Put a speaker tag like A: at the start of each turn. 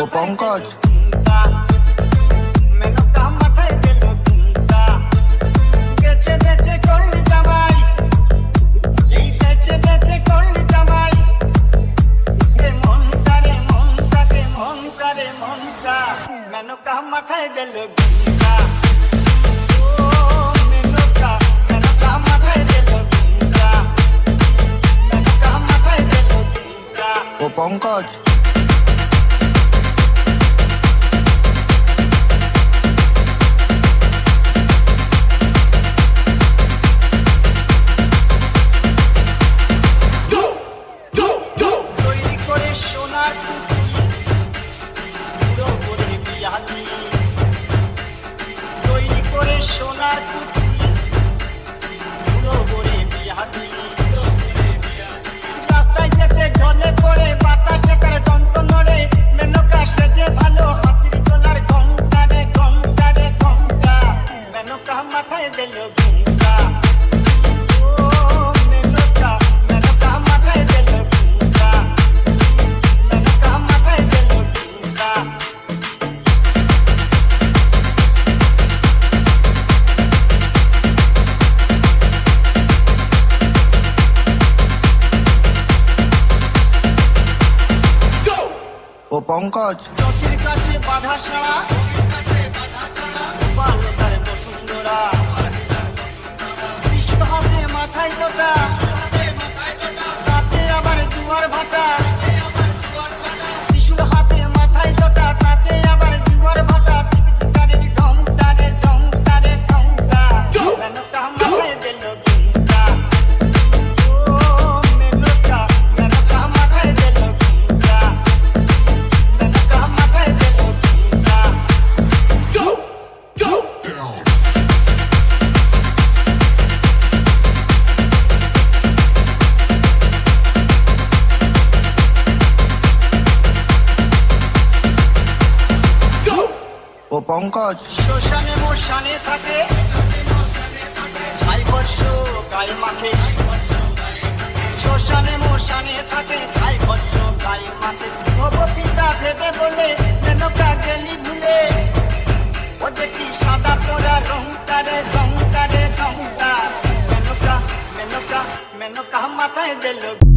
A: ও পঙ্কজ
B: মাথায় দিল
A: ও পঙ্কজ
B: সোনার রাস্তায় যেতে ঢলে পড়ে বাতাসে করে দন্ত নড়ে মেনকা সেজে ভালো হাতির তোলার ঘন্টা রে ঘন্টা রে ঘন্টা মেনকা মাথায় দিল ঘুমটা ও মেনকা মেনকা মাথায় দিল ঘুমটা মেনকা মাথায় দিল ঘুমটা
A: ও পঙ্কজ
B: চোখের কাছে বাধা সারা বালতার বসুন্ধরা বিষ্ণ হাতে মাথায় গোটা তাতে আবার দুয়ার ভাটা বিষ্ণু হাতে মাথায় গোটা তাতে আবার দুয়ার ভাটা টিকিটারের ঘন্টা রে ঘন্টা রে ঘন্টা মেনকা মাথায় দিল ঘুমটা ও মেনকা মেনকা মাথায় দিল ঘুমটা
A: ও পঙ্কজ
B: শ্মশানে মশানে থাকে ছাই বর্ষ গায়ে মাখে শ্মশানে মশানে থাকে ছাই বর্ষ গায়ে মাখে ভব পিতা ভেবে বলে মেনকা গেলি ভুলে ও দেখি সাদা পোড়া রংটা রে রংটা রে রংটা মেনকা মেনকা মেনকা মাথায় দিল